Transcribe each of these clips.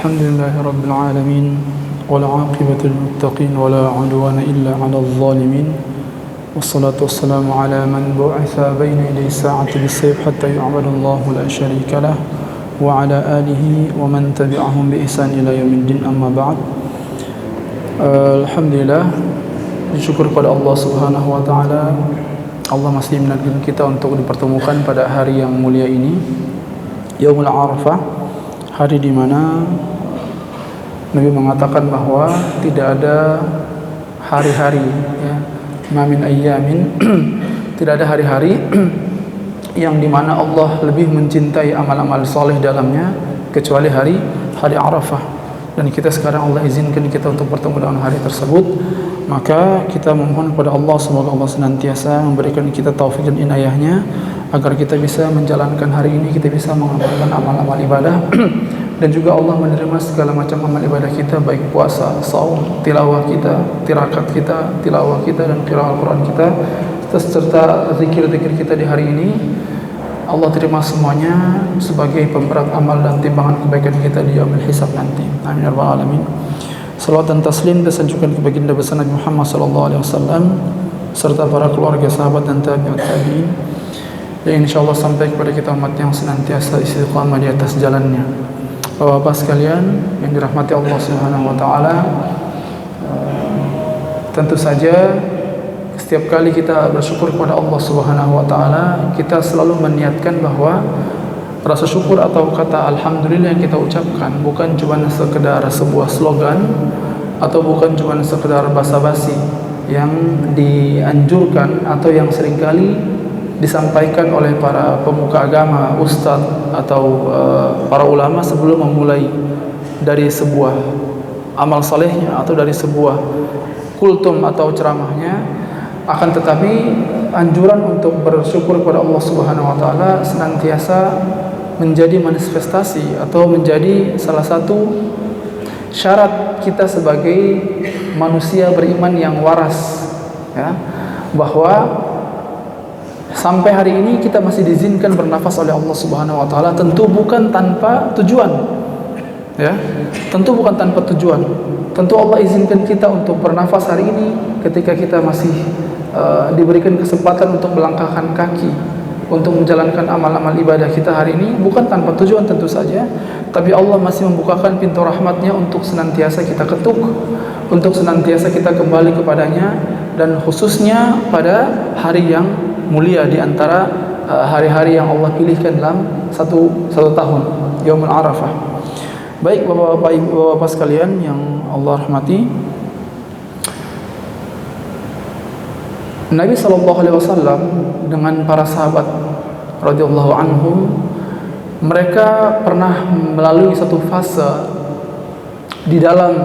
الحمد لله رب العالمين والعاقبة للمتقين ولا عدوان إلا على الظالمين والصلاة والسلام على من بعث بين يدي الساعة بالسيف حتى يعبد الله لا شريك له وعلى آله ومن تبعهم بإحسان إلى يوم الدين أما بعد. Alhamdulillah, bersyukur pada Allah Subhanahu wa taala. Allah masih menakdirkan kita untuk dipertemukan pada hari yang mulia ini, Yaumul Arafah, hari di mana Nabi mengatakan bahwa tidak ada hari-hari, ya, ma min ayyamin, tidak ada hari-hari yang dimana Allah lebih mencintai amal-amal soleh dalamnya kecuali hari Arafah. Dan kita sekarang Allah izinkan kita untuk bertemu dengan hari tersebut, maka kita memohon kepada Allah semoga Allah senantiasa memberikan kita taufik dan inayahnya agar kita bisa menjalankan hari ini, kita bisa mengamalkan amal-amal ibadah dan juga Allah menerima segala macam amal ibadah kita, baik puasa, saum, tilawah kita, tirakat kita, tilawah kita dan qiraah Al-Quran kita serta zikir-zikir kita di hari ini. Allah terima semuanya sebagai pemberat amal dan timbangan kebaikan kita di yaumul hisab nanti. Amin ya rabbal alamin. Salawat dan taslim disanjungkan ke baginda besar Nabi Muhammad sallallahu alaihi wasallam serta para keluarga, sahabat dan tabi'in yang insyaallah sampai kepada kita umat yang senantiasa istiqamah di atas jalannya. Bapak-bapak sekalian yang dirahmati Allah Subhanahu wa taala, tentu saja setiap kali kita bersyukur kepada Allah Subhanahu wa taala, kita selalu meniatkan bahwa rasa syukur atau kata alhamdulillah yang kita ucapkan bukan cuma sekedar sebuah slogan atau bukan cuma sekedar basa-basi yang dianjurkan atau yang seringkali disampaikan oleh para pemuka agama, ustadz atau para ulama sebelum memulai dari sebuah amal salehnya atau dari sebuah kultum atau ceramahnya. Akan tetapi anjuran untuk bersyukur kepada Allah Subhanahu wa taala senantiasa menjadi manifestasi atau menjadi salah satu syarat kita sebagai manusia beriman yang waras, ya, bahwa sampai hari ini kita masih diizinkan bernafas oleh Allah Subhanahu wa taala, tentu bukan tanpa tujuan, ya, tentu bukan tanpa tujuan. Tentu Allah izinkan kita untuk bernafas hari ini ketika kita masih diberikan kesempatan untuk melangkahkan kaki untuk menjalankan amal-amal ibadah kita hari ini, bukan tanpa tujuan tentu saja, tapi Allah masih membukakan pintu rahmatnya untuk senantiasa kita ketuk, untuk senantiasa kita kembali kepadanya, dan khususnya pada hari yang mulia di antara hari-hari yang Allah pilihkan dalam satu tahun, Yaumul Arafah. Baik bapak-bapak sekalian yang Allah rahmati, Nabi SAW dengan para sahabat radhiyallahu anhum, mereka pernah melalui satu fase di dalam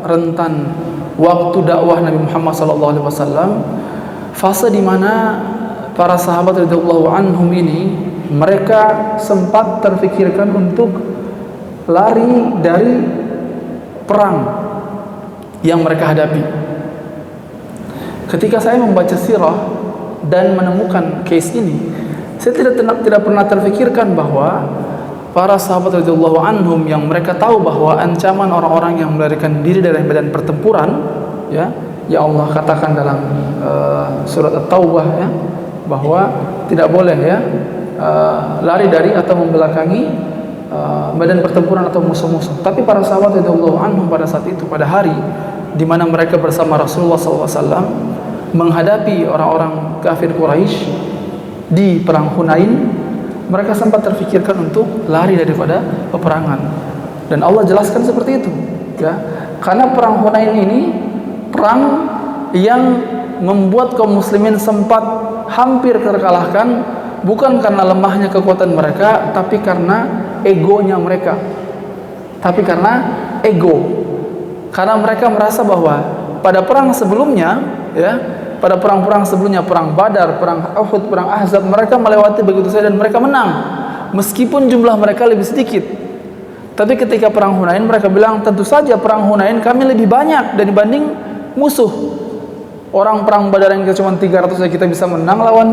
rentan waktu dakwah Nabi Muhammad SAW, fase di mana para sahabat radhiyallahu anhum ini mereka sempat terfikirkan untuk lari dari perang yang mereka hadapi. Ketika saya membaca sirah dan menemukan case ini, saya tidak pernah terfikirkan bahwa para sahabat radhiyallahu anhum yang mereka tahu bahwa ancaman orang-orang yang melarikan diri dari medan pertempuran, ya Allah katakan dalam surat At-Taubah, ya, bahwa tidak boleh, ya, lari dari atau membelakangi medan pertempuran atau musuh-musuh. Tapi para sahabat radhiyallahu anhum pada saat itu, pada hari di mana mereka bersama Rasulullah SAW menghadapi orang-orang kafir Quraisy di perang Hunain, mereka sempat terfikirkan untuk lari daripada peperangan. Dan Allah jelaskan seperti itu, ya, karena perang Hunain ini perang yang membuat kaum muslimin sempat hampir terkalahkan, bukan karena lemahnya kekuatan mereka, tapi karena egonya mereka. Karena mereka merasa bahwa pada perang sebelumnya, ya, pada perang-perang sebelumnya, perang Badar, perang Uhud, perang Ahzab, mereka melewati begitu saja dan mereka menang meskipun jumlah mereka lebih sedikit. Tapi ketika perang Hunain, mereka bilang tentu saja perang Hunain kami lebih banyak dibanding musuh. Orang perang Badar yang cuma 300 saja kita bisa menang lawan,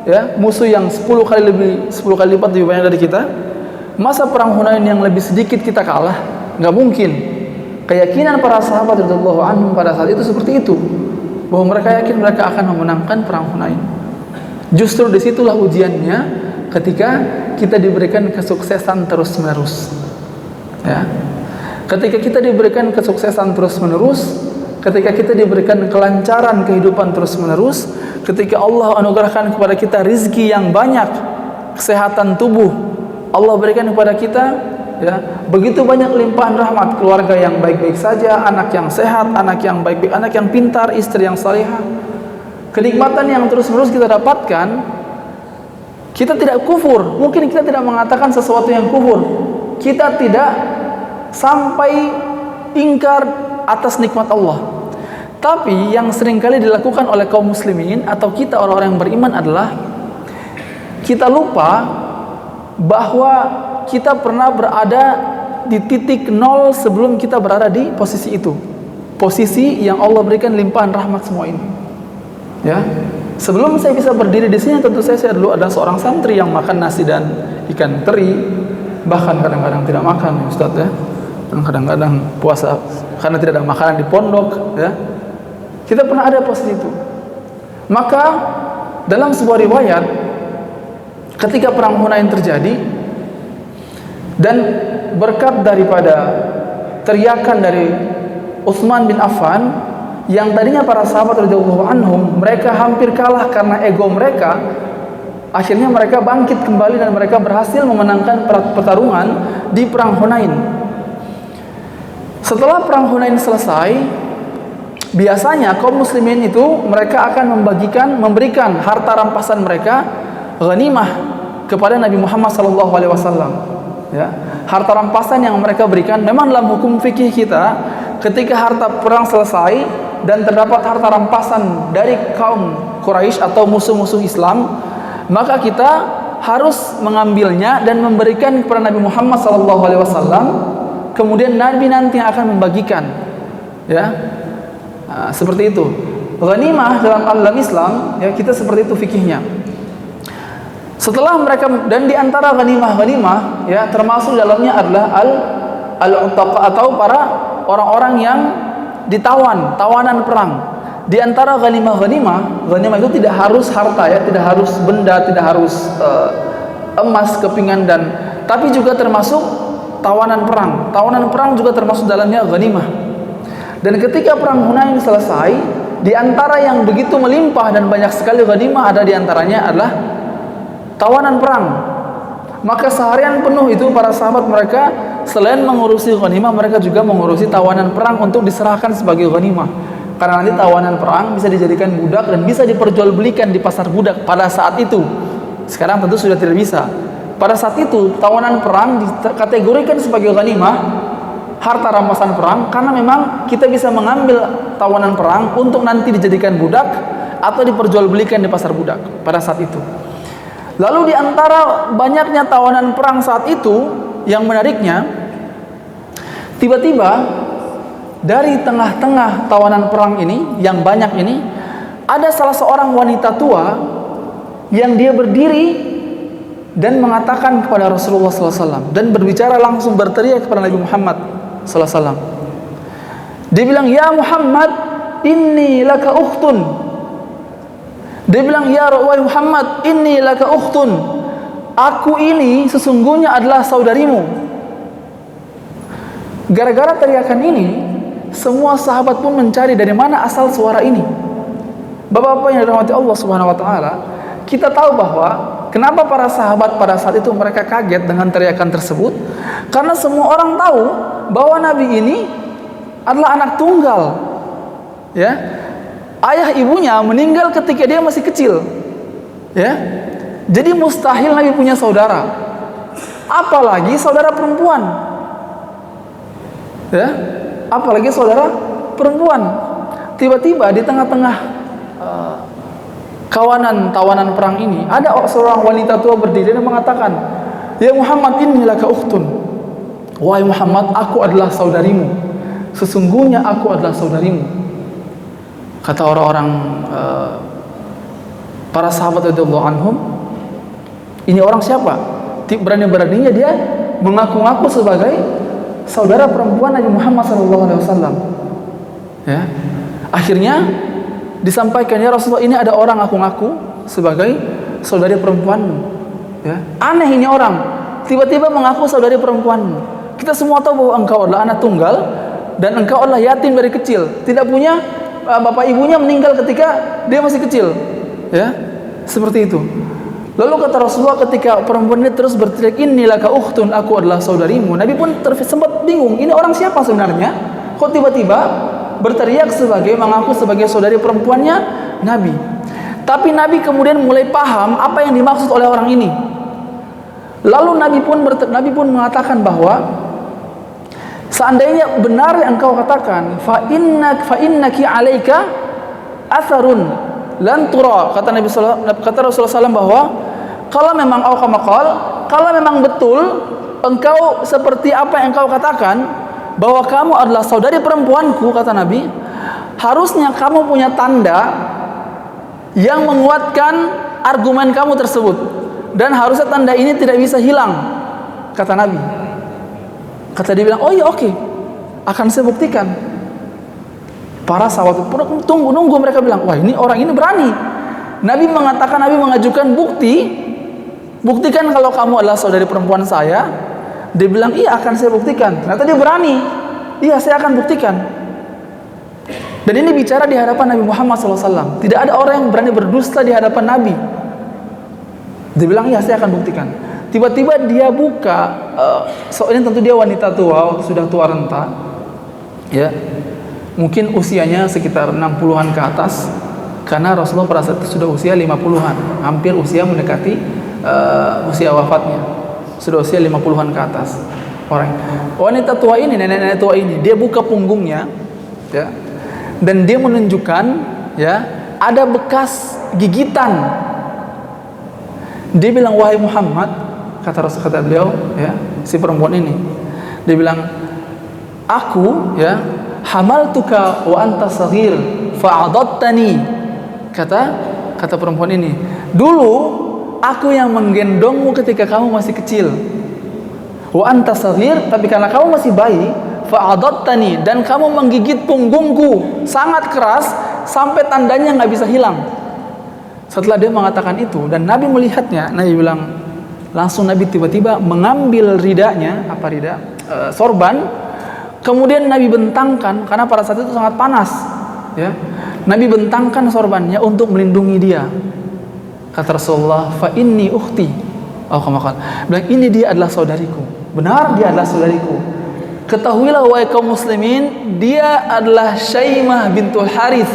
ya, musuh yang 10 kali lipat lebih banyak dari kita. Masa perang Hunain yang lebih sedikit kita kalah? Nggak mungkin. Keyakinan para sahabat radhiyallahu anhum pada saat itu seperti itu, bahwa mereka yakin mereka akan memenangkan perang Hunain. Justru disitulah ujiannya, ketika kita diberikan kesuksesan terus-menerus. Ya. Ketika kita diberikan kesuksesan terus-menerus, ketika kita diberikan kelancaran kehidupan terus-menerus, ketika Allah anugerahkan kepada kita rizki yang banyak, kesehatan tubuh Allah berikan kepada kita, ya, begitu banyak limpahan rahmat, keluarga yang baik-baik saja, anak yang sehat, anak yang baik-baik, anak yang pintar, istri yang salihah, kenikmatan yang terus-menerus kita dapatkan, kita tidak kufur. Mungkin kita tidak mengatakan sesuatu yang kufur, kita tidak sampai ingkar atas nikmat Allah. Tapi yang seringkali dilakukan oleh kaum muslimin atau kita orang-orang yang beriman adalah kita lupa bahwa kita pernah berada di titik nol sebelum kita berada di posisi itu, posisi yang Allah berikan limpahan rahmat semua ini. Ya, sebelum saya bisa berdiri di sini, tentu saya dulu ada seorang santri yang makan nasi dan ikan teri, bahkan kadang-kadang tidak makan, Ustaz, ya. Dan kadang-kadang puasa karena tidak ada makanan di pondok, ya. Kita pernah ada posisi itu. Maka dalam sebuah riwayat, ketika perang Hunain terjadi dan berkat daripada teriakan dari Utsman bin Affan, yang tadinya para sahabat radhiyallahu anhum mereka hampir kalah karena ego mereka, akhirnya mereka bangkit kembali dan mereka berhasil memenangkan pertarungan di perang Hunain. Setelah perang Hunain selesai, biasanya kaum muslimin itu mereka akan memberikan harta rampasan mereka ghanimah kepada Nabi Muhammad SAW. Ya, harta rampasan yang mereka berikan, memang dalam hukum fikih kita, ketika harta perang selesai dan terdapat harta rampasan dari kaum Quraisy atau musuh-musuh Islam, maka kita harus mengambilnya dan memberikan kepada Nabi Muhammad SAW. Kemudian Nabi nanti yang akan membagikan, ya, nah, seperti itu. Ghanimah dalam Islam, ya, kita seperti itu fikihnya. Setelah mereka, dan di antara ghanimah, ya, termasuk dalamnya adalah al-utaqa atau para orang-orang yang ditawan, tawanan perang. Di antara ghanimah itu tidak harus harta, ya, tidak harus benda, tidak harus emas, kepingan, dan tapi juga termasuk tawanan perang. Tawanan perang juga termasuk dalamnya ghanimah. Dan ketika perang Hunain selesai, di antara yang begitu melimpah dan banyak sekali ghanimah, ada di antaranya adalah tawanan perang. Maka seharian penuh itu para sahabat mereka selain mengurusi ghanimah, mereka juga mengurusi tawanan perang untuk diserahkan sebagai ghanimah. Karena nanti tawanan perang bisa dijadikan budak dan bisa diperjualbelikan di pasar budak pada saat itu. Sekarang tentu sudah tidak bisa. Pada saat itu tawanan perang dikategorikan sebagai ghanimah, harta rampasan perang, karena memang kita bisa mengambil tawanan perang untuk nanti dijadikan budak atau diperjualbelikan di pasar budak pada saat itu. Lalu di antara banyaknya tawanan perang saat itu, yang menariknya, tiba-tiba dari tengah-tengah tawanan perang ini yang banyak ini, ada salah seorang wanita tua yang dia berdiri dan mengatakan kepada Rasulullah SAW dan berbicara langsung, berteriak kepada Nabi Muhammad SAW. Dia bilang, "Ya Muhammad, inni laka ukhtun." Dia bilang, "Ya Muhammad, inni laka ukhtun." Aku ini sesungguhnya adalah saudarimu. Gara-gara teriakan ini, semua sahabat pun mencari dari mana asal suara ini. Bapak-bapak yang dirahmati Allah Subhanahu wa taala, kita tahu bahwa kenapa para sahabat pada saat itu mereka kaget dengan teriakan tersebut? Karena semua orang tahu bahwa Nabi ini adalah anak tunggal, ya. Ayah ibunya meninggal ketika dia masih kecil, ya. Jadi mustahil Nabi punya saudara, apalagi saudara perempuan, ya. Apalagi saudara perempuan. Tiba-tiba di tengah-tengah kawanan tawanan perang ini, ada seorang wanita tua berdiri dan mengatakan, "Ya Muhammad, inni laka ukhtun." Wahai Muhammad, aku adalah saudarimu. Sesungguhnya aku adalah saudarimu. Kata orang-orang para sahabat radhiyallahu anhum, ini orang siapa? Berani-beraninya dia mengaku-ngaku sebagai saudara perempuan Nabi Muhammad SAW. Ya, akhirnya disampaikan, ya Rasulullah, ini ada orang aku ngaku sebagai saudari perempuanmu. Ya, aneh ini orang, tiba-tiba mengaku saudari perempuanmu. Kita semua tahu bahwa engkau adalah anak tunggal dan engkau adalah yatim dari kecil, tidak punya bapak ibunya, meninggal ketika dia masih kecil. Ya, seperti itu. Lalu kata Rasulullah ketika perempuan ini terus berteriak, innilaka ukhtun, aku adalah saudarimu. Nabi pun sempat bingung, ini orang siapa sebenarnya? Kok tiba-tiba berteriak mengaku sebagai saudari perempuannya Nabi. Tapi Nabi kemudian mulai paham apa yang dimaksud oleh orang ini. Lalu Nabi pun mengatakan bahwa seandainya benar yang engkau katakan, fa innaki 'alaika atharun lan tura, kata Rasulullah SAW, bahwa kalau memang kalau memang betul engkau seperti apa yang engkau katakan, bahwa kamu adalah saudari perempuanku, kata Nabi, harusnya kamu punya tanda yang menguatkan argumen kamu tersebut, dan harusnya tanda ini tidak bisa hilang, kata Nabi. Kata dia bilang, oh iya, oke, akan saya buktikan. Para sahabat pun nunggu mereka bilang, wah, ini orang ini berani. Nabi mengajukan buktikan kalau kamu adalah saudari perempuan saya. Dia bilang, iya, akan saya buktikan. Ternyata dia berani. Iya, saya akan buktikan. Dan ini bicara di hadapan Nabi Muhammad SAW. Tidak ada orang yang berani berdusta di hadapan Nabi. Dia bilang, iya, saya akan buktikan. Tiba-tiba dia buka, ini tentu dia wanita tua, sudah tua renta, ya, mungkin usianya sekitar 60-an ke atas, karena Rasulullah pada saat itu sudah usia 50-an, hampir usia mendekati usia wafatnya. Sudah usia 50-an ke atas orang. Wanita tua ini, nenek-nenek tua ini, dia buka punggungnya, ya, dan dia menunjukkan, ya, ada bekas gigitan. Dia bilang, wahai Muhammad, kata beliau, ya, si perempuan ini, dia bilang, aku, ya, hamaltuka wa anta saghir fa'adattani. Kata perempuan ini, dulu aku yang menggendongmu ketika kamu masih kecil. Wa anta saghir, tapi karena kamu masih bayi, fa'adattani, dan kamu menggigit punggungku sangat keras sampai tandanya nggak bisa hilang. Setelah dia mengatakan itu dan Nabi melihatnya, Nabi bilang, langsung Nabi tiba-tiba mengambil sorban, kemudian Nabi bentangkan, karena pada saat itu sangat panas, ya. Nabi bentangkan sorbannya untuk melindungi dia. Kata Rasulullah, fa inni ukhti, bilang, ini dia adalah saudariku. Benar, dia adalah saudariku. Ketahuilah wahai kaum muslimin, dia adalah Syaimah bintul Harith.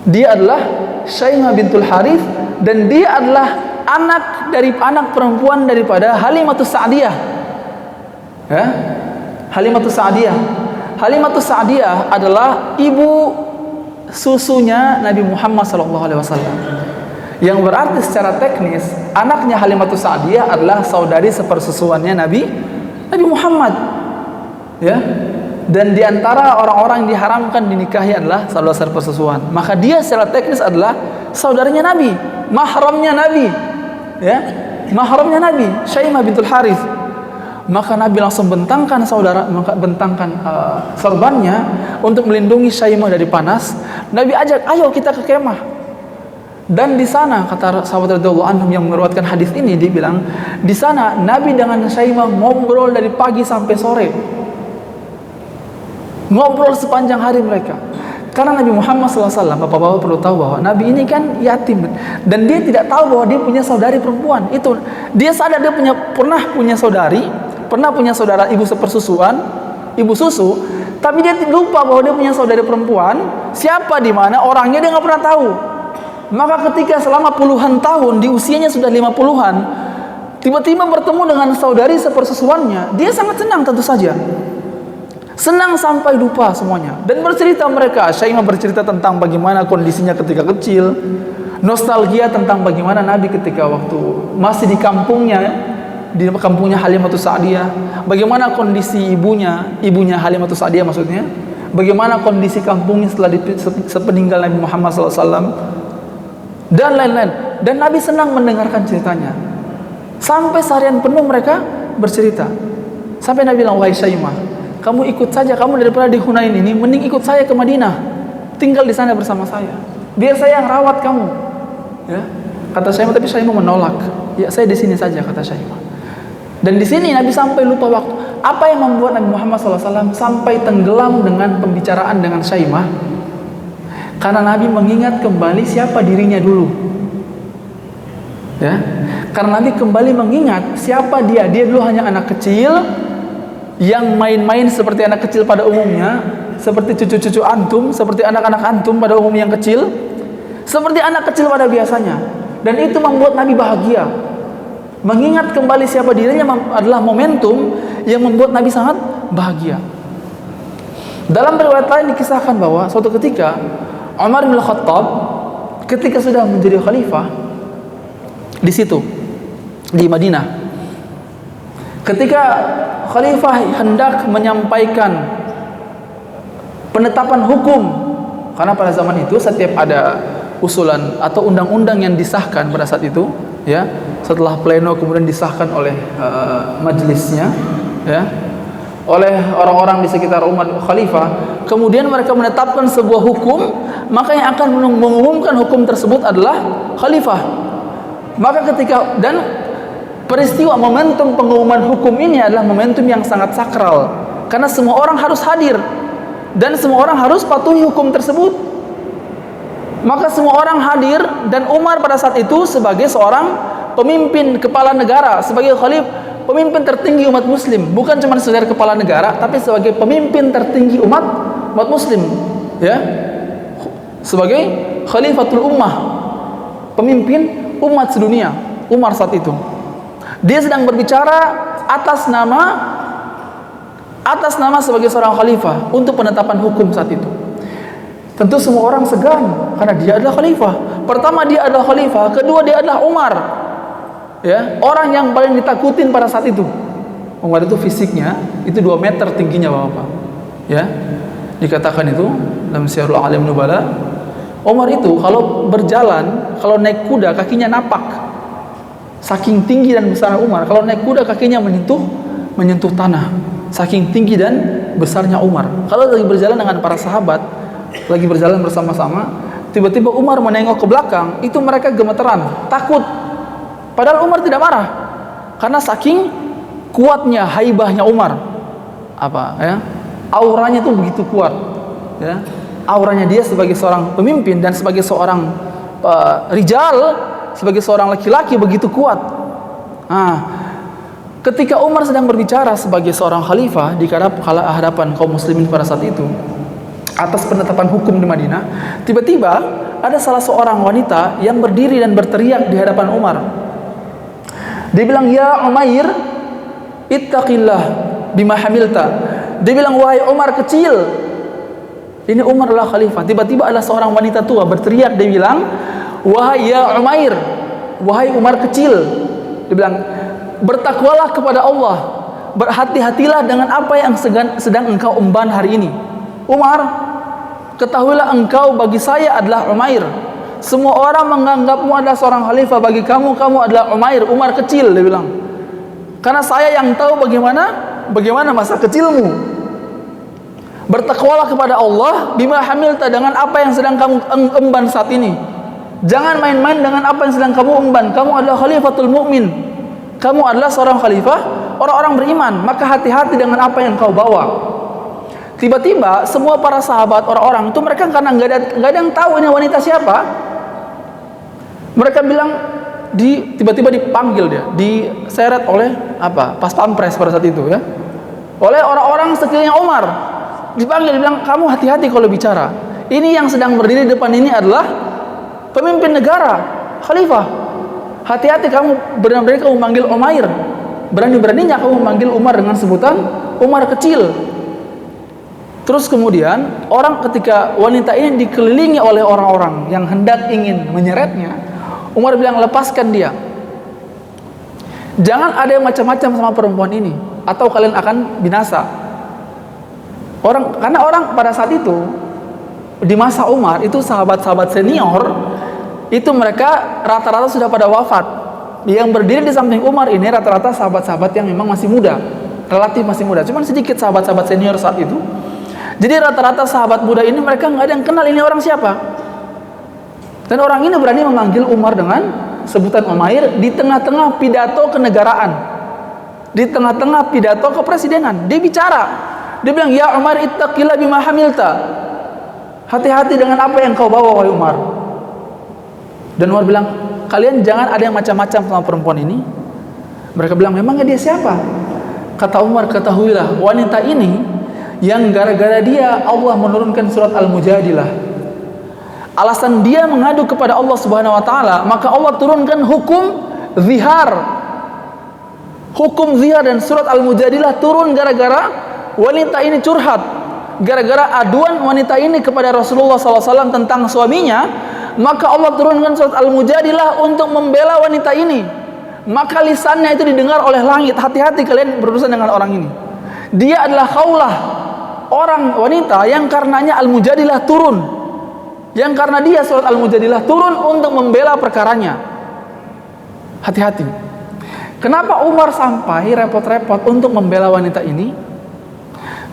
Dia adalah Syaimah bintul Harith, dan dia adalah anak perempuan daripada Halimatus Sa'diyah. Ya, Halimatus Sa'diyah. Halimatus Sa'diyah adalah ibu susunya Nabi Muhammad SAW. Yang berarti secara teknis anaknya Halimatus Sa'diyah adalah saudari sepersusuannya Nabi Muhammad, ya. Dan diantara orang-orang yang diharamkan dinikahi adalah saudara sepersusuan. Maka dia secara teknis adalah saudaranya Nabi, mahramnya Nabi, ya, mahramnya Nabi, Syaimah bintul Harith. Maka Nabi langsung bentangkan sorbannya untuk melindungi Syaimah dari panas. Nabi ajak, ayo kita ke kemah. Dan di sana, kata sahabat radhiyallahu anhum yang meriwayatkan hadis ini, dia bilang, di sana Nabi dengan Syaimah ngobrol dari pagi sampai sore. Ngobrol sepanjang hari mereka. Karena Nabi Muhammad SAW, bapak-bapak perlu tahu bahwa Nabi ini kan yatim, dan dia tidak tahu bahwa dia punya saudari perempuan. Itu dia sadar dia pernah punya saudara ibu sepersusuan, ibu susu, tapi dia lupa bahwa dia punya saudari perempuan. Siapa, di mana, orangnya dia nggak pernah tahu. Maka ketika selama puluhan tahun, di usianya sudah 50-an, tiba-tiba bertemu dengan saudari sepersusuannya, dia sangat senang, tentu saja. Senang sampai lupa semuanya. Dan bercerita mereka, Syaimah bercerita tentang bagaimana kondisinya ketika kecil, nostalgia tentang bagaimana Nabi ketika waktu masih di kampungnya Halimatus Sa'diyah, bagaimana kondisi ibunya Halimatus Sa'diyah maksudnya, bagaimana kondisi kampungnya setelah sepeninggal Nabi Muhammad SAW, dan lain-lain. Dan Nabi senang mendengarkan ceritanya. Sampai seharian penuh mereka bercerita. Sampai Nabi bilang, wahai Syaimah, kamu ikut saja, kamu daripada di Hunain ini, mending ikut saya ke Madinah, tinggal di sana bersama saya, biar saya yang rawat kamu. Ya, kata Syaimah, tapi Syaimah menolak. Ya, saya di sini saja, kata Syaimah. Dan di sini Nabi sampai lupa waktu. Apa yang membuat Nabi Muhammad SAW sampai tenggelam dengan pembicaraan dengan Syaimah? Karena Nabi mengingat kembali siapa dirinya dulu. Ya, karena Nabi kembali mengingat siapa dia. Dia dulu hanya anak kecil yang main-main seperti anak kecil pada umumnya, seperti cucu-cucu antum, seperti anak-anak antum pada umum yang kecil, seperti anak kecil pada biasanya. Dan itu membuat Nabi bahagia. Mengingat kembali siapa dirinya adalah momentum yang membuat Nabi sangat bahagia. Dalam riwayat lain dikisahkan bahwa suatu ketika Umar bin Khattab ketika sudah menjadi khalifah di situ di Madinah, ketika khalifah hendak menyampaikan penetapan hukum, karena pada zaman itu setiap ada usulan atau undang-undang yang disahkan pada saat itu, ya, setelah pleno kemudian disahkan oleh majelisnya, ya, oleh orang-orang di sekitar umat khalifah, kemudian mereka menetapkan sebuah hukum, maka yang akan mengumumkan hukum tersebut adalah khalifah. Maka ketika dan peristiwa momentum pengumuman hukum ini adalah momentum yang sangat sakral, karena semua orang harus hadir dan semua orang harus patuhi hukum tersebut. Maka semua orang hadir, dan Umar pada saat itu sebagai seorang pemimpin kepala negara, sebagai khalifah, pemimpin tertinggi umat muslim, bukan cuma sekedar kepala negara, tapi sebagai pemimpin tertinggi umat muslim, ya, sebagai khalifatul ummah, pemimpin umat sedunia. Umar saat itu dia sedang berbicara atas nama sebagai seorang khalifah untuk penetapan hukum saat itu. Tentu semua orang segan karena dia adalah khalifah. Pertama dia adalah khalifah, kedua dia adalah Umar. Ya, orang yang paling ditakutin pada saat itu. Umar itu fisiknya itu 2 meter tingginya, Bapak. Ya. Dikatakan itu dalam Syiarul A'lam Nubala, Umar itu kalau berjalan, kalau naik kuda kakinya napak. Saking tinggi dan besar Umar, kalau naik kuda kakinya menyentuh tanah. Saking tinggi dan besarnya Umar. Kalau lagi berjalan dengan para sahabat, lagi berjalan bersama-sama, tiba-tiba Umar menengok ke belakang, itu mereka gemeteran, takut. Padahal Umar tidak marah, karena saking kuatnya haibahnya Umar. Apa ya? Auranya itu begitu kuat, ya. Auranya dia sebagai seorang pemimpin dan sebagai seorang rijal, sebagai seorang laki-laki begitu kuat. Nah, ketika Umar sedang berbicara sebagai seorang khalifah di hadapan kaum muslimin pada saat itu atas penetapan hukum di Madinah, tiba-tiba ada salah seorang wanita yang berdiri dan berteriak di hadapan Umar. Dia bilang, "Ya Umair, ittaqillah bima hamilta." Dia bilang, "Wahai Umar kecil." Ini Umar adalah khalifah. Tiba-tiba ada seorang wanita tua berteriak, dia bilang, "Wahai ya Umair, wahai Umar kecil." Dia bilang, "Bertakwalah kepada Allah, berhati-hatilah dengan apa yang sedang engkau emban hari ini. Umar, ketahuilah engkau bagi saya adalah Umair. Semua orang menganggapmu adalah seorang khalifah, bagi kamu adalah Umair, Umar kecil." Dia bilang, "Karena saya yang tahu bagaimana masa kecilmu. Bertakwalah kepada Allah bima hamilta, dengan apa yang sedang kamu emban saat ini. Jangan main-main dengan apa yang sedang kamu emban. Kamu adalah khalifatul mu'min. Kamu adalah seorang khalifah orang-orang beriman, maka hati-hati dengan apa yang kau bawa." Tiba-tiba semua para sahabat orang-orang itu, mereka karena nggak ada yang tahu ini wanita siapa, mereka bilang, tiba-tiba dipanggil dia, diseret oleh pas pampres pada saat itu, ya, oleh orang-orang sekelilingnya Umar. Dipanggil, dibilang, "Kamu hati-hati kalau bicara. Ini yang sedang berdiri di depan ini adalah pemimpin negara, khalifah. Hati-hati kamu, berani-berani kamu memanggil Umair, berani-beraninya kamu memanggil Umar dengan sebutan Umar kecil." Terus kemudian ketika wanita ini dikelilingi oleh orang-orang yang hendak ingin menyeretnya, Umar bilang, "Lepaskan dia. Jangan ada yang macam-macam sama perempuan ini, atau kalian akan binasa." Karena orang pada saat itu di masa Umar itu sahabat-sahabat senior itu mereka rata-rata sudah pada wafat. Yang berdiri di samping Umar ini rata-rata sahabat-sahabat yang memang masih muda. relatif masih muda, cuman sedikit sahabat-sahabat senior saat itu. Jadi rata-rata sahabat muda ini mereka nggak ada yang kenal ini orang siapa. Dan orang ini berani memanggil Umar dengan sebutan Umair di tengah-tengah pidato kenegaraan, di tengah-tengah pidato kepresidenan. Dia bicara, dia bilang, ya Umar, ittaqillah bima hamilta. Hati-hati dengan apa yang kau bawa, wahai Umar. Dan Umar bilang, kalian jangan ada yang macam-macam sama perempuan ini. Mereka bilang, memangnya dia siapa? Kata Umar, ketahuilah, wanita ini yang gara-gara dia Allah menurunkan surat Al-Mujadilah. Alasan dia mengadu kepada Allah Subhanahu wa taala, maka Allah turunkan hukum zihar. Hukum zihar dan surat Al-Mujadilah turun gara-gara wanita ini curhat. Gara-gara aduan wanita ini kepada Rasulullah SAW tentang suaminya, maka Allah turunkan surat Al-Mujadilah untuk membela wanita ini. Maka lisannya itu didengar oleh langit. Hati-hati kalian berurusan dengan orang ini. Dia adalah Khawlah, orang wanita yang karenanya Al-Mujadilah turun, yang karena dia surat Al-Mujadilah turun untuk membela perkaranya. Hati-hati. Kenapa Umar sampai repot-repot untuk membela wanita ini?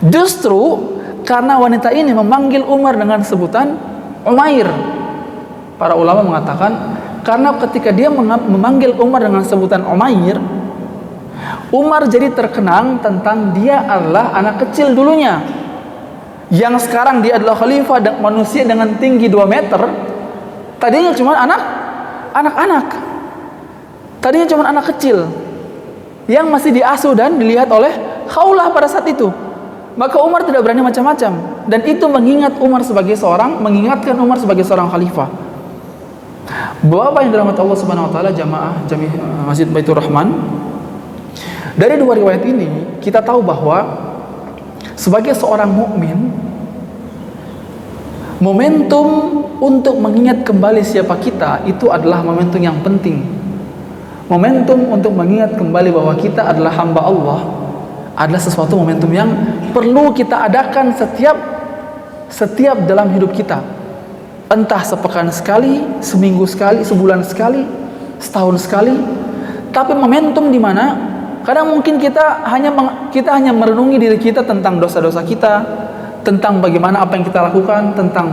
Justru karena wanita ini memanggil Umar dengan sebutan Umair. Para ulama mengatakan karena ketika dia memanggil Umar dengan sebutan Umair, Umar jadi terkenang tentang dia adalah anak kecil dulunya, yang sekarang dia adalah khalifah dan manusia dengan tinggi 2 meter. Tadinya cuma anak-anak. Tadinya cuma anak kecil yang masih diasuh dan dilihat oleh Khawlah pada saat itu. Maka Umar tidak berani macam-macam, dan itu mengingatkan Umar sebagai seorang khalifah. Bapak yang dirahmati Allah Subhanahu wa taala, jamaah Masjid Baitur Rahman, dari 2 riwayat ini kita tahu bahwa sebagai seorang mukmin, momentum untuk mengingat kembali siapa kita itu adalah momentum yang penting. Momentum untuk mengingat kembali bahwa kita adalah hamba Allah adalah sesuatu momentum yang perlu kita adakan setiap dalam hidup kita. Entah sepekan sekali, seminggu sekali, sebulan sekali, setahun sekali. Tapi momentum di mana kadang mungkin kita hanya merenungi diri kita tentang dosa-dosa kita, tentang bagaimana apa yang kita lakukan, tentang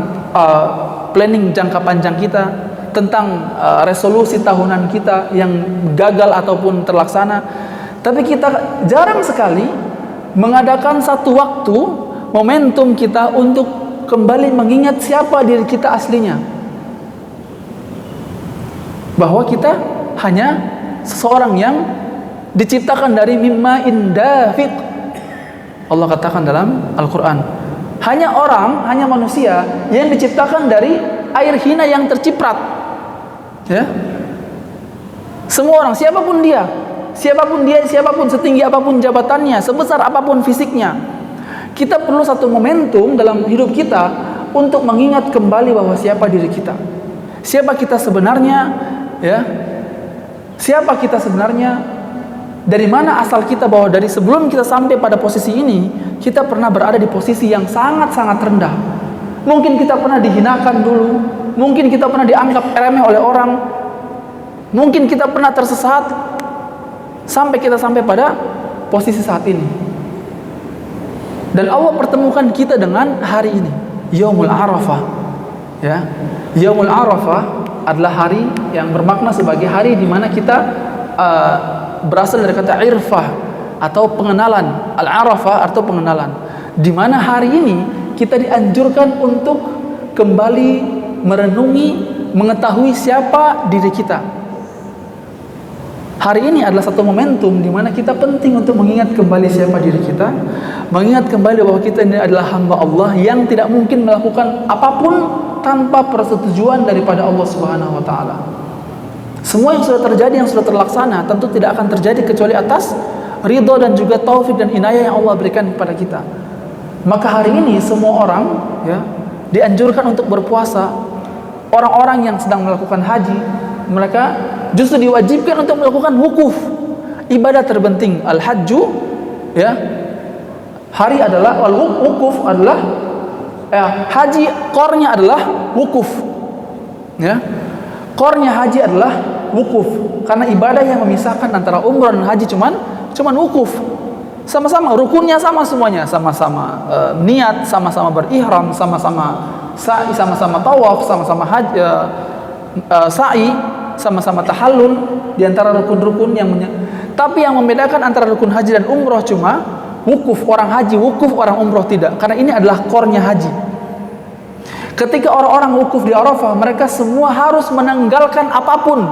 planning jangka panjang kita, tentang resolusi tahunan kita yang gagal ataupun terlaksana. Tapi kita jarang sekali mengadakan satu waktu momentum kita untuk kembali mengingat siapa diri kita aslinya, bahwa kita hanya seseorang yang diciptakan dari mimma indafiq. Allah katakan dalam Al-Quran, hanya manusia yang diciptakan dari air hina yang terciprat. Ya, semua orang, siapapun setinggi apapun jabatannya, sebesar apapun fisiknya, kita perlu satu momentum dalam hidup kita untuk mengingat kembali bahwa siapa diri kita, siapa kita sebenarnya, ya, siapa kita sebenarnya, dari mana asal kita, bahwa dari sebelum kita sampai pada posisi ini, kita pernah berada di posisi yang sangat-sangat rendah. Mungkin kita pernah dihinakan dulu, mungkin kita pernah dianggap remeh oleh orang, mungkin kita pernah tersesat, sampai pada posisi saat ini. Dan Allah pertemukan kita dengan hari ini, Yaumul Arafah. Ya, Yaumul Arafah adalah hari yang bermakna sebagai hari di mana kita berasal dari kata irfah atau pengenalan. Al-Arafah atau pengenalan, di mana hari ini kita dianjurkan untuk kembali merenungi, mengetahui siapa diri kita. Hari ini adalah satu momentum di mana kita penting untuk mengingat kembali siapa diri kita, mengingat kembali bahwa kita ini adalah hamba Allah yang tidak mungkin melakukan apapun tanpa persetujuan daripada Allah Subhanahu wa taala. Semua yang sudah terjadi, yang sudah terlaksana, tentu tidak akan terjadi kecuali atas ridho dan juga taufik dan inayah yang Allah berikan kepada kita. Maka hari ini semua orang, ya, dianjurkan untuk berpuasa. Orang-orang yang sedang melakukan haji, mereka justru diwajibkan untuk melakukan wukuf, ibadah terpenting al-hajju, ya. Hari adalah wukuf adalah haji, core-nya adalah wukuf. Ya. Core-nya haji adalah wukuf, karena ibadah yang memisahkan antara umrah dan haji cuman wukuf. Sama-sama rukunnya sama semuanya, sama-sama niat, sama-sama berihram, sama-sama sa'i, sama-sama tawaf, sama-sama haji, sa'i, sama-sama tahallul di antara rukun-rukun tapi yang membedakan antara rukun haji dan umroh cuma wukuf orang haji, wukuf orang umroh tidak. Karena ini adalah core-nya haji. Ketika orang-orang wukuf di Arafah, mereka semua harus menanggalkan apapun.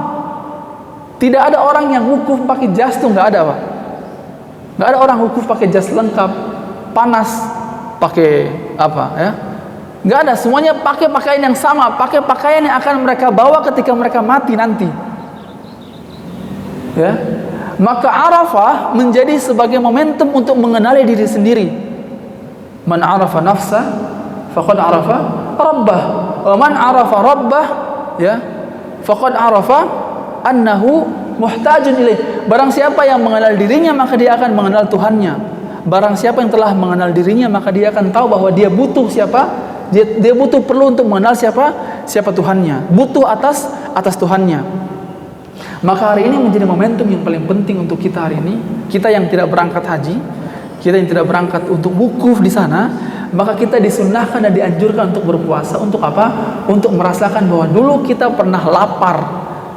Tidak ada orang yang wukuf pakai jas tuh, nggak ada, Pak. Nggak ada orang wukuf pakai jas lengkap, panas, pakai apa ya? Nggak ada, semuanya pakai pakaian yang sama, pakai pakaian yang akan mereka bawa ketika mereka mati nanti. Ya, maka Arafah menjadi sebagai momentum untuk mengenali diri sendiri. Man arafa nafsa, faqad arafa rabbah. Wa man arafa rabbah, ya, faqad arafa annahu muhtajun ilaih. Barang siapa yang mengenal dirinya, maka dia akan mengenal Tuhannya. Barang siapa yang telah mengenal dirinya, maka dia akan tahu bahwa dia butuh siapa. Dia butuh, perlu untuk mengenal siapa Tuhannya, butuh atas Tuhannya. Maka hari ini menjadi momentum yang paling penting untuk kita hari ini. Kita yang tidak berangkat haji, kita yang tidak berangkat untuk wukuf di sana, maka kita disunnahkan dan dianjurkan untuk berpuasa. Untuk apa? Untuk merasakan bahwa dulu kita pernah lapar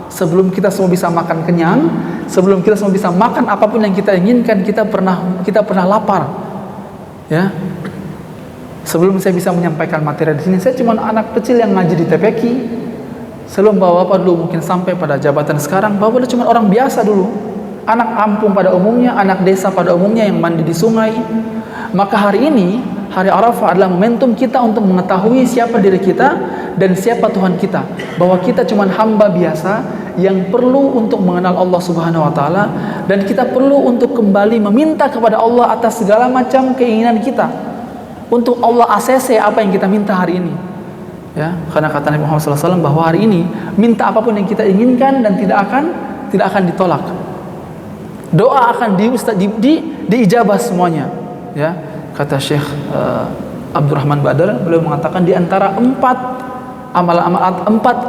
sebelum kita semua bisa makan kenyang, sebelum kita semua bisa makan apapun yang kita inginkan, kita pernah lapar. Ya. Sebelum saya bisa menyampaikan materi di sini, saya cuma anak kecil yang ngaji di TPQ. Sebelum Bapak dulu mungkin sampai pada jabatan sekarang, Bapak cuma orang biasa dulu. Anak kampung pada umumnya, anak desa pada umumnya yang mandi di sungai. Maka hari ini, hari Arafah adalah momentum kita untuk mengetahui siapa diri kita dan siapa Tuhan kita. Bahwa kita cuma hamba biasa yang perlu untuk mengenal Allah Subhanahu wa taala, dan kita perlu untuk kembali meminta kepada Allah atas segala macam keinginan kita. Untuk Allah ACC apa yang kita minta hari ini, ya, karena kata Nabi Muhammad SAW bahwa hari ini minta apapun yang kita inginkan dan tidak akan ditolak. Doa akan diijabah semuanya, ya. Kata Syekh Abdurrahman Badar, beliau mengatakan di antara empat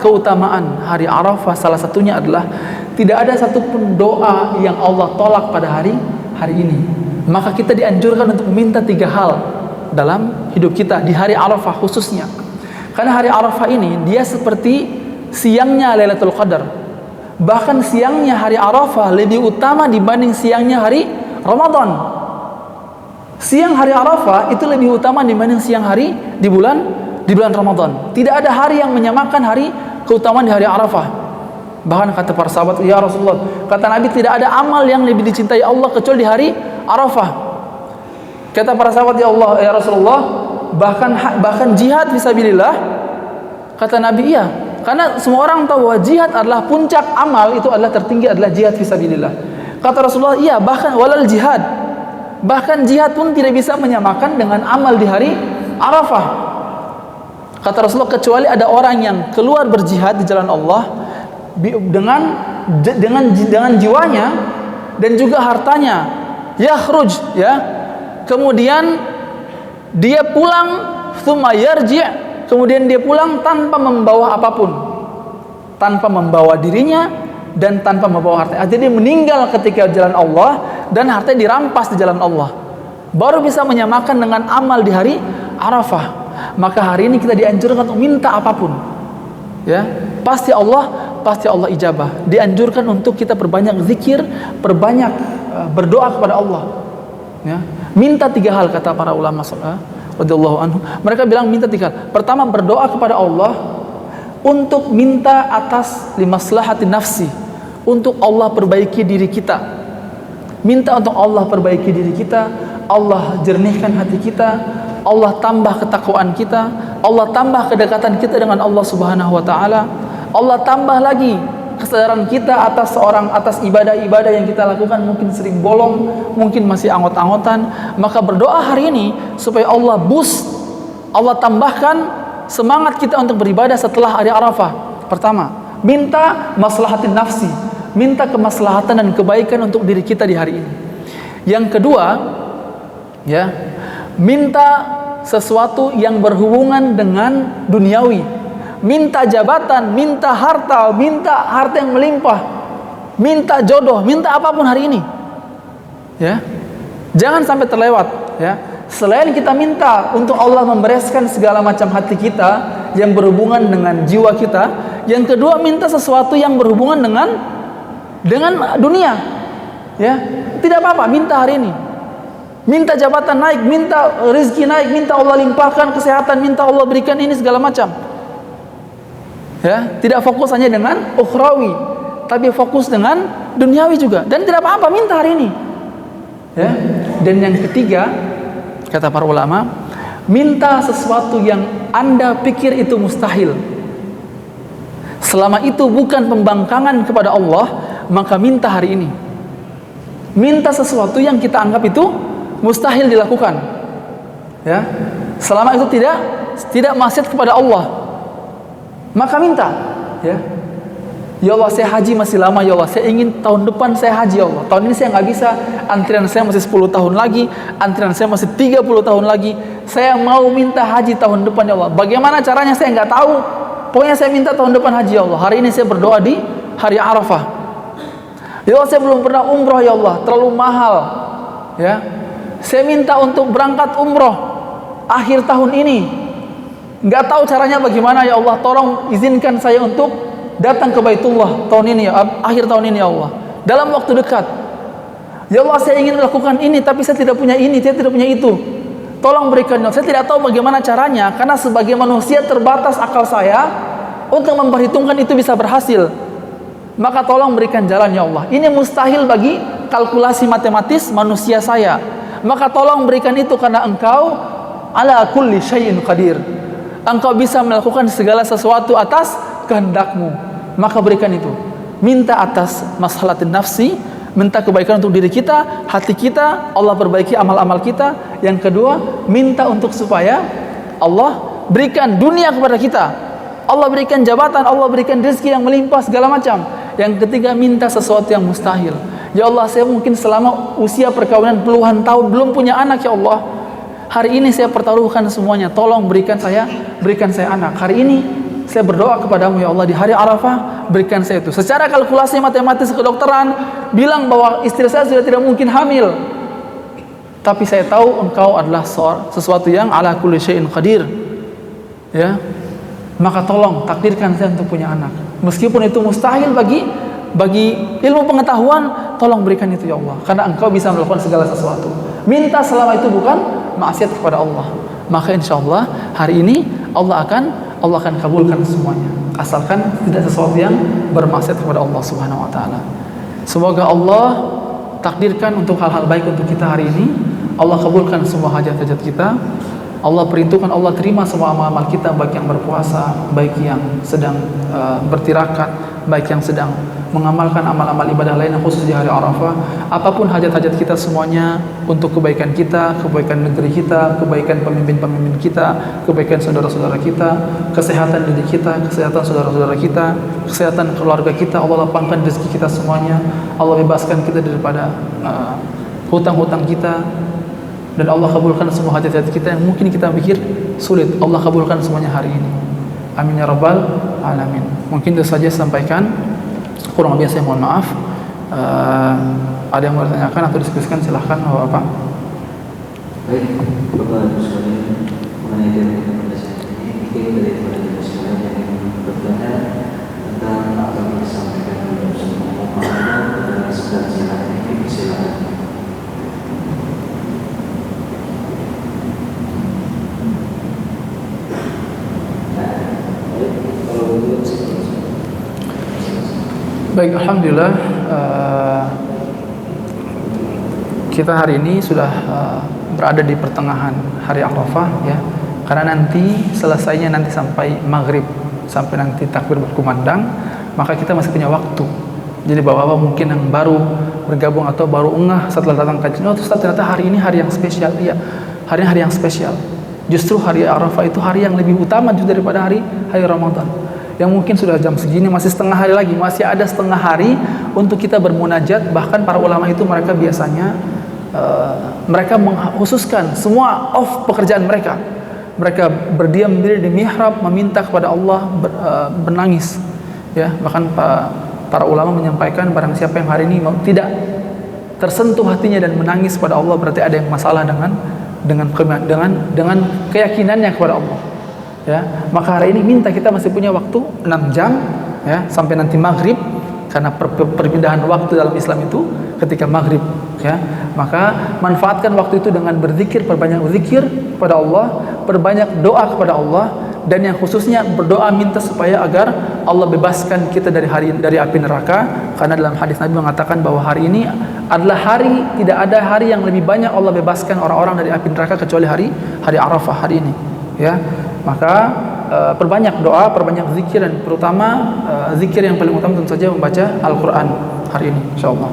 keutamaan hari Arafah, salah satunya adalah tidak ada satupun doa yang Allah tolak pada hari ini. Maka kita dianjurkan untuk meminta 3 hal dalam hidup kita di hari Arafah khususnya. Karena hari Arafah ini dia seperti siangnya Lailatul Qadar. Bahkan siangnya hari Arafah lebih utama dibanding siangnya hari Ramadan. Siang hari Arafah itu lebih utama dibanding siang hari di bulan Ramadan. Tidak ada hari yang menyamakan keutamaan di hari Arafah. Bahkan kata para sahabat, ya Rasulullah, kata Nabi, tidak ada amal yang lebih dicintai Allah kecuali di hari Arafah. Kata para sahabat, ya Allah, ya Rasulullah, bahkan jihad fisabilillah. Kata Nabi, iya, karena semua orang tahu bahwa jihad adalah puncak amal, itu adalah tertinggi adalah jihad fisabilillah. Kata Rasulullah, iya, bahkan walal jihad, bahkan jihad pun tidak bisa menyamakan dengan amal di hari Arafah. Kata Rasulullah, kecuali ada orang yang keluar berjihad di jalan Allah dengan jiwanya dan juga hartanya, yakhruj, ya. Kemudian dia pulang, tsumma yarji', kemudian dia pulang tanpa membawa apapun, tanpa membawa dirinya dan tanpa membawa harta. Jadi dia meninggal ketika jalan Allah dan hartanya dirampas di jalan Allah. Baru bisa menyamakan dengan amal di hari Arafah. Maka hari ini kita dianjurkan untuk minta apapun. Ya, pasti Allah ijabah. Dianjurkan untuk kita perbanyak zikir, perbanyak berdoa kepada Allah. Ya, minta 3 hal kata para ulama radhiyallahu anhu. Mereka bilang minta 3 hal. Pertama, berdoa kepada Allah untuk minta atas limaslahati nafsi, untuk Allah perbaiki diri kita. Minta untuk Allah perbaiki diri kita, Allah jernihkan hati kita, Allah tambah ketakwaan kita, Allah tambah kedekatan kita dengan Allah Subhanahu wa taala, Allah tambah lagi kesadaran kita atas ibadah-ibadah yang kita lakukan, mungkin sering bolong, mungkin masih angot-angotan. Maka berdoa hari ini supaya Allah Allah tambahkan semangat kita untuk beribadah setelah hari Arafah. Pertama, minta maslahatin nafsi, minta kemaslahatan dan kebaikan untuk diri kita di hari ini. Yang kedua, ya, minta sesuatu yang berhubungan dengan duniawi. Minta jabatan, minta harta yang melimpah, minta jodoh, minta apapun hari ini. Ya. Jangan sampai terlewat, ya. Selain kita minta untuk Allah membereskan segala macam hati kita yang berhubungan dengan jiwa kita, yang kedua minta sesuatu yang berhubungan dengan dunia. Ya, tidak apa-apa minta hari ini. Minta jabatan naik, minta rezeki naik, minta Allah limpahkan kesehatan, minta Allah berikan ini segala macam. Ya, tidak fokus hanya dengan ukhrawi, tapi fokus dengan duniawi juga. Dan tidak apa-apa minta hari ini. Ya. Dan yang ketiga, kata para ulama, minta sesuatu yang Anda pikir itu mustahil. Selama itu bukan pembangkangan kepada Allah, maka minta hari ini. Minta sesuatu yang kita anggap itu mustahil dilakukan. Ya. Selama itu tidak maksiat kepada Allah, maka minta, ya. Ya Allah, saya haji masih lama, ya Allah, saya ingin tahun depan saya haji, ya Allah. Tahun ini saya nggak bisa, antrian saya masih 10 tahun lagi, antrian saya masih 30 tahun lagi. Saya mau minta haji tahun depan, ya Allah. Bagaimana caranya saya nggak tahu. Pokoknya saya minta tahun depan haji, ya Allah. Hari ini saya berdoa di hari Arafah. Ya Allah, saya belum pernah umroh, ya Allah, terlalu mahal. Ya, saya minta untuk berangkat umroh akhir tahun ini. Nggak tahu caranya bagaimana, ya Allah. Tolong izinkan saya untuk datang ke Baitullah tahun ini, ya, akhir tahun ini, ya Allah, dalam waktu dekat. Ya Allah, saya ingin melakukan ini, tapi saya tidak punya ini, saya tidak punya itu. Tolong berikan, ya Allah. Saya tidak tahu bagaimana caranya, karena sebagai manusia terbatas akal saya untuk memperhitungkan itu bisa berhasil. Maka tolong berikan jalan, ya Allah. Ini mustahil bagi kalkulasi matematis manusia saya. Maka tolong berikan itu, karena Engkau ala kulli syai'in qadir. Engkau bisa melakukan segala sesuatu atas kehendak-Mu. Maka berikan itu. Minta atas maslahatin nafsi, minta kebaikan untuk diri kita, hati kita, Allah perbaiki amal-amal kita. Yang kedua, minta untuk supaya Allah berikan dunia kepada kita, Allah berikan jabatan, Allah berikan rezeki yang melimpah segala macam. Yang ketiga, minta sesuatu yang mustahil. Ya Allah, saya mungkin selama usia perkawinan puluhan tahun belum punya anak, ya Allah. Hari ini saya pertaruhkan semuanya, tolong berikan saya anak. Hari ini saya berdoa kepadamu, ya Allah, di hari Arafah berikan saya itu. Secara kalkulasi matematis kedokteran bilang bahwa istri saya sudah tidak mungkin hamil, tapi saya tahu Engkau adalah sesuatu yang ala kulli syai'in qadir. Ya, maka tolong takdirkan saya untuk punya anak, meskipun itu mustahil bagi ilmu pengetahuan. Tolong berikan itu, ya Allah, karena Engkau bisa melakukan segala sesuatu. Minta selama itu bukan maksiat kepada Allah, maka insya Allah hari ini Allah akan kabulkan semuanya, asalkan tidak sesuatu yang bermaksiat kepada Allah Subhanahu wa taala. Semoga Allah takdirkan untuk hal-hal baik untuk kita hari ini. Allah kabulkan semua hajat-hajat kita. Allah perintahkan, Allah terima semua amal-amal kita, baik yang berpuasa, baik yang sedang bertirakat, baik yang sedang mengamalkan amal-amal ibadah lain khusus di hari Arafah. Apapun hajat-hajat kita semuanya untuk kebaikan kita, kebaikan negeri kita, kebaikan pemimpin-pemimpin kita, kebaikan saudara-saudara kita, kesehatan diri kita, kesehatan saudara-saudara kita, kesehatan keluarga kita. Allah lapangkan rezeki kita semuanya. Allah bebaskan kita daripada hutang-hutang kita, dan Allah kabulkan semua hajat-hajat kita yang mungkin kita pikir sulit. Allah kabulkan semuanya hari ini. Amin ya rabbal alamin. Mungkin itu saja sampaikan. Kurang lebih saya mohon maaf. Ada yang mau ditanyakan atau diskusikan, silahkan Bapak. Baik, Bapak Ibu sekalian, mengenai tema kita pada saat ini, mungkin dari Bapak Ibu sekalian yang ingin bertanya tentang apa yang disampaikan dalam semua pemahaman dan sekedar silakan ini, silakan. Baik, alhamdulillah, kita hari ini sudah berada di pertengahan hari Arafah, ya. Karena nanti selesainya nanti sampai maghrib, sampai nanti takbir berkumandang, maka kita masih punya waktu. Jadi bapak-bapak mungkin yang baru bergabung atau baru engah setelah datang kajian, oh Ustaz, ternyata hari ini hari yang spesial. Iya, hari ini hari yang spesial. Justru hari Arafah itu hari yang lebih utama juga daripada hari Ramadan. Yang mungkin sudah jam segini masih setengah hari lagi, masih ada setengah hari untuk kita bermunajat. Bahkan para ulama itu mereka biasanya mereka mengkhususkan semua off pekerjaan mereka. Mereka berdiam diri di mihrab meminta kepada Allah, menangis. Ya, bahkan para ulama menyampaikan barang siapa yang hari ini tersentuh hatinya dan menangis pada Allah, berarti ada yang masalah dengan keyakinannya kepada Allah. Ya, maka hari ini minta kita masih punya waktu 6 jam ya sampai nanti maghrib, karena perpindahan waktu dalam Islam itu ketika maghrib ya. Maka manfaatkan waktu itu dengan berzikir, perbanyak berzikir kepada Allah, perbanyak doa kepada Allah, dan yang khususnya berdoa minta supaya agar Allah bebaskan kita dari api neraka, karena dalam hadis Nabi mengatakan bahwa hari ini adalah hari, tidak ada hari yang lebih banyak Allah bebaskan orang-orang dari api neraka kecuali hari Arafah hari ini ya. Maka perbanyak doa, perbanyak zikir, dan terutama zikir yang paling utama tentu saja membaca Al-Quran hari ini insyaallah.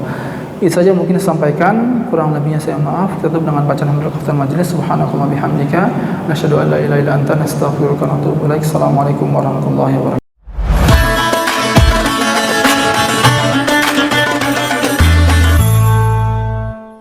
Itu saja mungkin sampaikan, kurang lebihnya saya maaf. Kita tutup dengan bacaan hamdulillah majlis. Subhanakallahumma bihamdika nasyhadu an la ilaha illa anta nastaghfiruka wa natubu ilaik. Assalamualaikum warahmatullahi wabarakatuh.